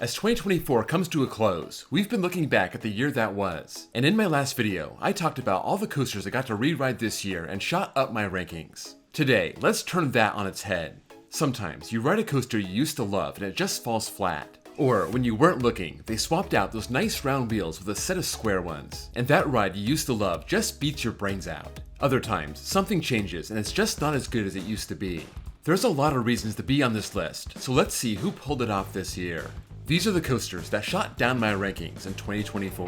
As 2024 comes to a close, we've been looking back at the year that was, and in my last video, I talked about all the coasters I got to re-ride this year and shot up my rankings. Today, let's turn that on its head. Sometimes you ride a coaster you used to love and it just falls flat. Or, when you weren't looking, they swapped out those nice round wheels with a set of square ones, and that ride you used to love just beats your brains out. Other times, something changes and it's just not as good as it used to be. There's a lot of reasons to be on this list, so let's see who pulled it off this year. These are the coasters that shot down my rankings in 2024.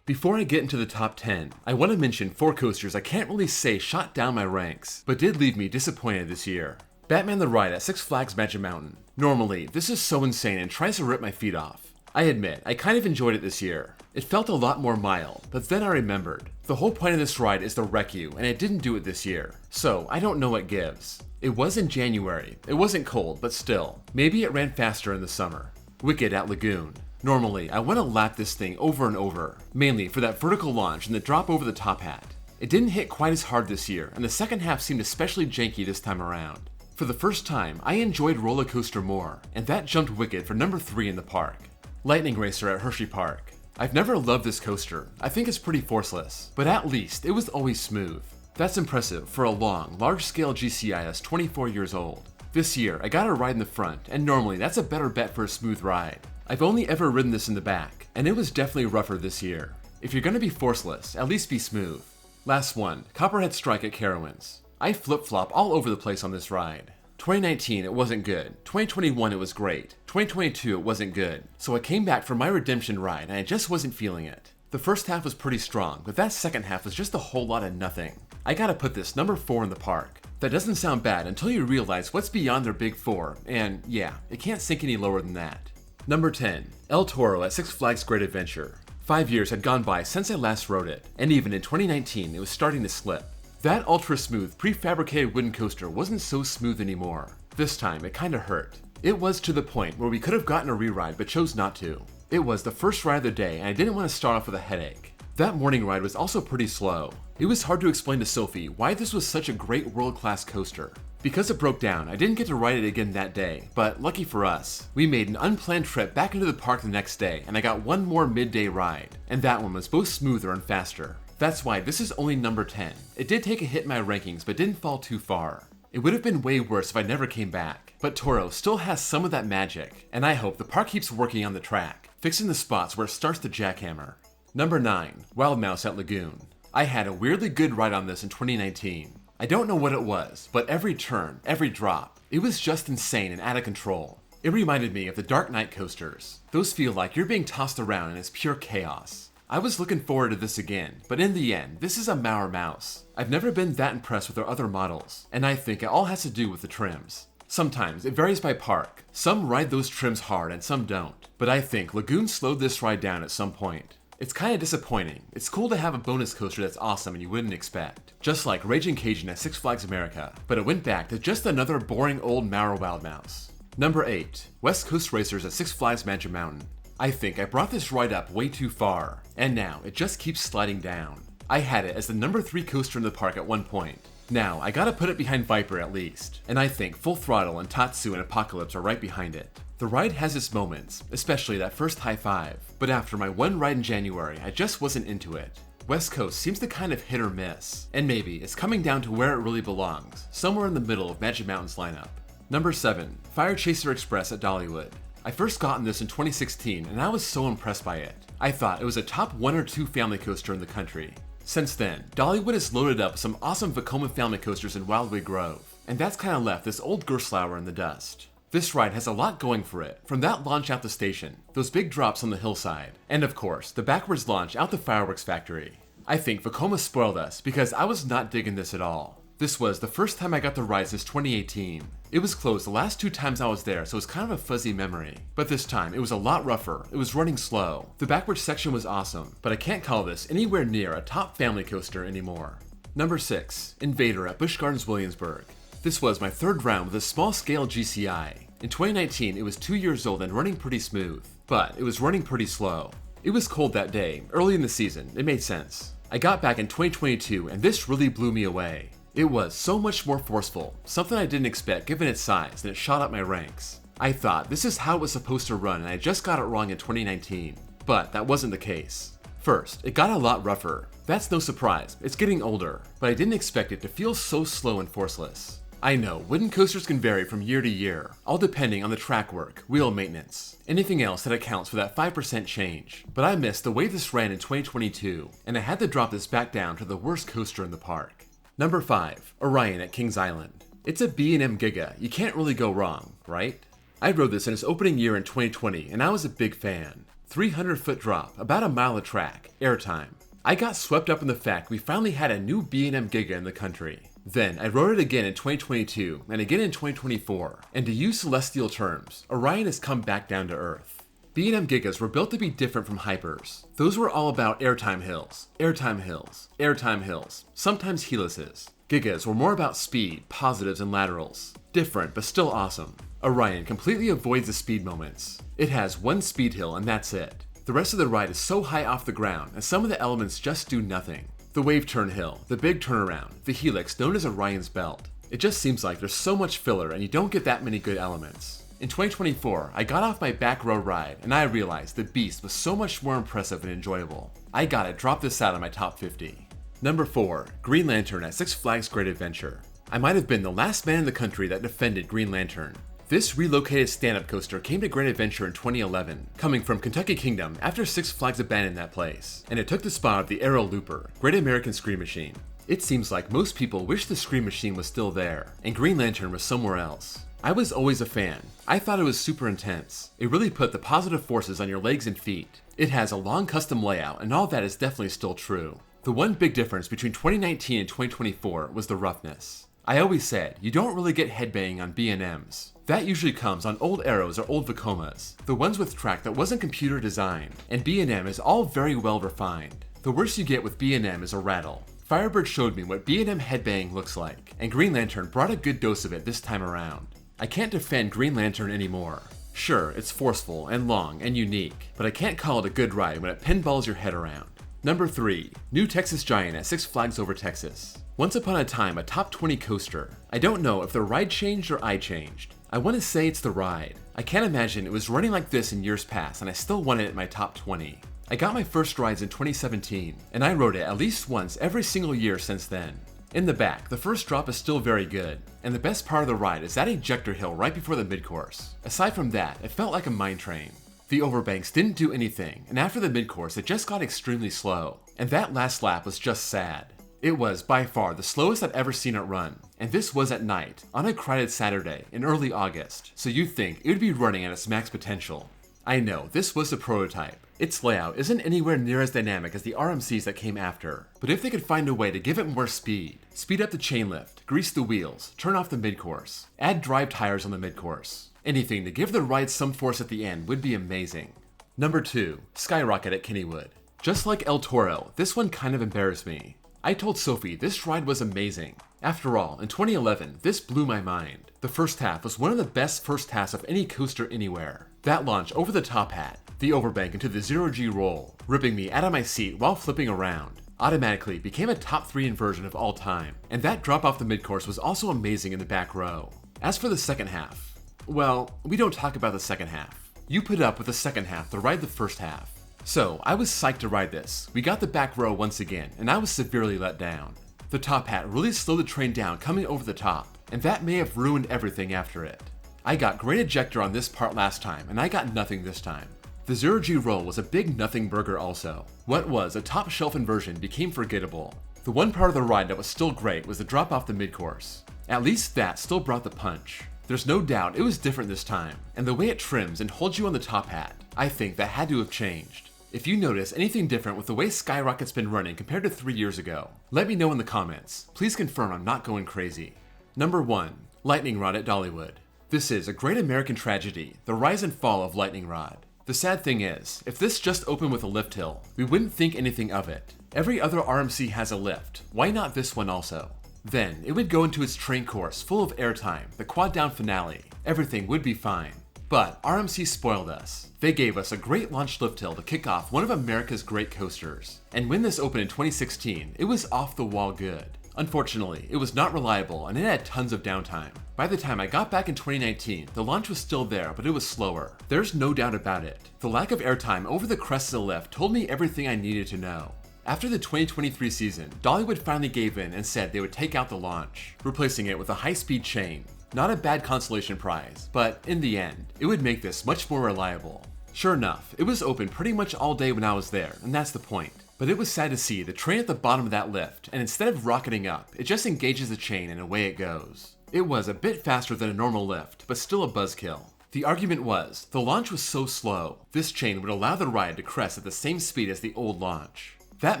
Before I get into the top 10, I want to mention 4 coasters I can't really say shot down my ranks, but did leave me disappointed this year. Batman the Ride at Six Flags Magic Mountain. Normally, this is so insane and tries to rip my feet off. I admit, I kind of enjoyed it this year. It felt a lot more mild, but then I remembered. The whole point of this ride is to wreck you, and it didn't do it this year. So, I don't know what gives. It was in January. It wasn't cold, but still. Maybe it ran faster in the summer. Wicked at Lagoon. Normally, I want to lap this thing over and over, mainly for that vertical launch and the drop over the top hat. It didn't hit quite as hard this year, and the second half seemed especially janky this time around. For the first time, I enjoyed Roller Coaster more, and that jumped Wicked for number 3 in the park. Lightning Racer at Hershey Park. I've never loved this coaster. I think it's pretty forceless, but at least it was always smooth. That's impressive for a long, large-scale GCI that's 24 years old. This year, I got a ride in the front, and normally that's a better bet for a smooth ride. I've only ever ridden this in the back, and it was definitely rougher this year. If you're gonna be forceless, at least be smooth. Last one, Copperhead Strike at Carowinds. I flip-flop all over the place on this ride. 2019, it wasn't good. 2021, it was great. 2022, it wasn't good. So I came back for my redemption ride, and I just wasn't feeling it. The first half was pretty strong, but that second half was just a whole lot of nothing. I gotta put this number 4 in the park. That doesn't sound bad until you realize what's beyond their big 4, and yeah, it can't sink any lower than that. Number 10, El Toro at Six Flags Great Adventure. 5 years had gone by since I last rode it, and even in 2019, it was starting to slip. That ultra-smooth, prefabricated wooden coaster wasn't so smooth anymore. This time, it kinda hurt. It was to the point where we could have gotten a re-ride but chose not to. It was the first ride of the day and I didn't want to start off with a headache. That morning ride was also pretty slow. It was hard to explain to Sophie why this was such a great world-class coaster. Because it broke down, I didn't get to ride it again that day, but lucky for us, we made an unplanned trip back into the park the next day and I got one more midday ride, and that one was both smoother and faster. That's why this is only number 10. It did take a hit in my rankings, but didn't fall too far. It would have been way worse if I never came back. But Toro still has some of that magic, and I hope the park keeps working on the track, fixing the spots where it starts to jackhammer. Number 9, Wild Mouse at Lagoon. I had a weirdly good ride on this in 2019. I don't know what it was, but every turn, every drop, it was just insane and out of control. It reminded me of the Dark Knight coasters. Those feel like you're being tossed around and it's pure chaos. I was looking forward to this again, but in the end, this is a Mauer mouse. I've never been that impressed with their other models, and I think it all has to do with the trims. Sometimes it varies by park. Some ride those trims hard and some don't, but I think Lagoon slowed this ride down at some point. It's kinda disappointing. It's cool to have a bonus coaster that's awesome and you wouldn't expect, just like Raging Cajun at Six Flags America, but it went back to just another boring old Mauer Wild Mouse. Number 8, West Coast Racers at Six Flags Magic Mountain. I think I brought this ride up way too far, and now it just keeps sliding down. I had it as the number 3 coaster in the park at one point. Now, I gotta put it behind Viper at least, and I think Full Throttle and Tatsu and Apocalypse are right behind it. The ride has its moments, especially that first high five, but after my one ride in January, I just wasn't into it. West Coast seems to kind of hit or miss, and maybe it's coming down to where it really belongs, somewhere in the middle of Magic Mountain's lineup. Number 7, Fire Chaser Express at Dollywood. I first got in this in 2016 and I was so impressed by it. I thought it was a top 1 or 2 family coaster in the country. Since then, Dollywood has loaded up some awesome Vekoma family coasters in Wildwood Grove, and that's kinda left this old Gerstlauer in the dust. This ride has a lot going for it, from that launch out the station, those big drops on the hillside, and of course, the backwards launch out the fireworks factory. I think Vekoma spoiled us because I was not digging this at all. This was the first time I got the ride since 2018. It was closed the last 2 times I was there, so it's kind of a fuzzy memory. But this time, it was a lot rougher, it was running slow. The backwards section was awesome, but I can't call this anywhere near a top family coaster anymore. Number 6, Invader at Busch Gardens Williamsburg. This was my 3rd round with a small scale GCI. In 2019, it was 2 years old and running pretty smooth. but it was running pretty slow. It was cold that day, early in the season, it made sense. I got back in 2022 and this really blew me away. It was so much more forceful, something I didn't expect given its size, and it shot up my ranks. I thought this is how it was supposed to run and I just got it wrong in 2019, but that wasn't the case. First, it got a lot rougher. That's no surprise, it's getting older, but I didn't expect it to feel so slow and forceless. I know, wooden coasters can vary from year to year, all depending on the track work, wheel maintenance, anything else that accounts for that 5% change. But I missed the way this ran in 2022, and I had to drop this back down to the worst coaster in the park. Number 5, Orion at Kings Island. It's a B&M Giga, you can't really go wrong, right? I rode this in its opening year in 2020, and I was a big fan. 300-foot drop, about a mile of track, airtime. I got swept up in the fact we finally had a new B&M Giga in the country. Then I rode it again in 2022 and again in 2024, and to use celestial terms, Orion has come back down to earth. B&M Gigas were built to be different from hypers. Those were all about airtime hills, airtime hills, airtime hills, sometimes helices. Gigas were more about speed, positives, and laterals. Different, but still awesome. Orion completely avoids the speed moments. It has one speed hill and that's it. The rest of the ride is so high off the ground, and some of the elements just do nothing. The wave turn hill, the big turnaround, the helix known as Orion's belt. It just seems like there's so much filler and you don't get that many good elements. In 2024, I got off my back row ride and I realized the beast was so much more impressive and enjoyable. I gotta drop this out of my top 50. Number 4, Green Lantern at Six Flags Great Adventure. I might have been the last man in the country that defended Green Lantern. This relocated stand-up coaster came to Great Adventure in 2011, coming from Kentucky Kingdom after Six Flags abandoned that place, and it took the spot of the Aero Looper, Great American Scream Machine. It seems like most people wish the Scream Machine was still there, and Green Lantern was somewhere else. I was always a fan. I thought it was super intense. It really put the positive forces on your legs and feet. It has a long custom layout, and all that is definitely still true. The one big difference between 2019 and 2024 was the roughness. I always said, you don't really get headbanging on B&Ms. That usually comes on old Aeros or old Vekomas, the ones with track that wasn't computer designed, and B&M is all very well refined. The worst you get with B&M is a rattle. Firebird showed me what B&M headbanging looks like, and Green Lantern brought a good dose of it this time around. I can't defend Green Lantern anymore. Sure, it's forceful and long and unique, but I can't call it a good ride when it pinballs your head around. Number 3, New Texas Giant at Six Flags Over Texas. Once upon a time, a top 20 coaster. I don't know if the ride changed or I changed. I want to say it's the ride. I can't imagine it was running like this in years past and I still want it in my top 20. I got my first rides in 2017, and I rode it at least once every single year since then. In the back, the first drop is still very good, and the best part of the ride is that ejector hill right before the mid-course. Aside from that, it felt like a mine train. The overbanks didn't do anything, and after the mid-course it just got extremely slow, and that last lap was just sad. It was by far the slowest I've ever seen it run, and this was at night, on a crowded Saturday in early August, so you'd think it would be running at its max potential. I know, this was the prototype. Its layout isn't anywhere near as dynamic as the RMCs that came after, but if they could find a way to give it more speed, speed up the chain lift, grease the wheels, turn off the mid-course, add drive tires on the mid-course, anything to give the ride some force at the end would be amazing. Number 2, Skyrocket at Kennywood. Just like El Toro, this one kind of embarrassed me. I told Sophie this ride was amazing. After all, in 2011, this blew my mind. The first half was one of the best first halves of any coaster anywhere. That launch over the top hat, the overbank into the 0G roll, ripping me out of my seat while flipping around, automatically became a top 3 inversion of all time, and that drop off the mid-course was also amazing in the back row. As for the second half, well, we don't talk about the second half. You put up with the second half to ride the first half. So, I was psyched to ride this. We got the back row once again, and I was severely let down. The top hat really slowed the train down coming over the top, and that may have ruined everything after it. I got great ejector on this part last time, and I got nothing this time. The 0G roll was a big nothing burger also. What was a top shelf inversion became forgettable. The one part of the ride that was still great was the drop off the mid-course. At least that still brought the punch. There's no doubt it was different this time, and the way it trims and holds you on the top hat, I think that had to have changed. If you notice anything different with the way Skyrocket's been running compared to 3 years ago, let me know in the comments. Please confirm I'm not going crazy. Number 1, Lightning Rod at Dollywood. This is a great American tragedy, the rise and fall of Lightning Rod. The sad thing is, if this just opened with a lift hill, we wouldn't think anything of it. Every other RMC has a lift, why not this one also? Then, it would go into its train course full of airtime, the quad down finale, everything would be fine. But RMC spoiled us. They gave us a great launch lift hill to kick off one of America's great coasters. And when this opened in 2016, it was off the wall good. Unfortunately, it was not reliable and it had tons of downtime. By the time I got back in 2019, the launch was still there, but it was slower. There's no doubt about it. The lack of airtime over the crest of the lift told me everything I needed to know. After the 2023 season, Dollywood finally gave in and said they would take out the launch, replacing it with a high-speed chain. Not a bad consolation prize, but in the end, it would make this much more reliable. Sure enough, it was open pretty much all day when I was there, and that's the point. But it was sad to see the train at the bottom of that lift, and instead of rocketing up, it just engages the chain and away it goes. It was a bit faster than a normal lift, but still a buzzkill. The argument was, the launch was so slow, this chain would allow the ride to crest at the same speed as the old launch. That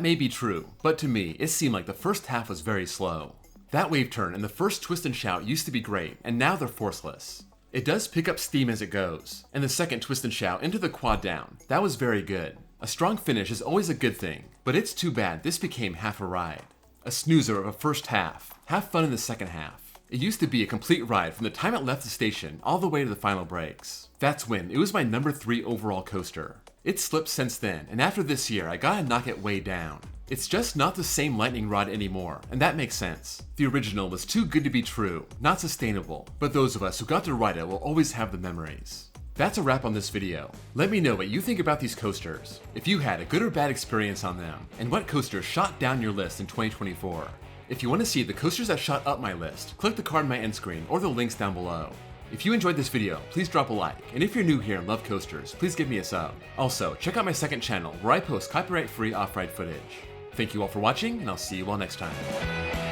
may be true, but to me, it seemed like the first half was very slow. That wave turn and the first twist and shout used to be great, and now they're forceless. It does pick up steam as it goes, and the second twist and shout into the quad down, that was very good. A strong finish is always a good thing, but it's too bad this became half a ride. A snoozer of a first half, have fun in the second half. It used to be a complete ride from the time it left the station all the way to the final breaks. That's when it was my number 3 overall coaster. It's slipped since then, and after this year I gotta knock it way down. It's just not the same lightning rod anymore, and that makes sense. The original was too good to be true, not sustainable, but those of us who got to ride it will always have the memories. That's a wrap on this video. Let me know what you think about these coasters, if you had a good or bad experience on them, and what coasters shot down your list in 2024. If you want to see the coasters that shot up my list, click the card in my end screen or the links down below. If you enjoyed this video, please drop a like, and if you're new here and love coasters, please give me a sub. Also, check out my second channel where I post copyright-free off-ride footage. Thank you all for watching, and I'll see you all next time.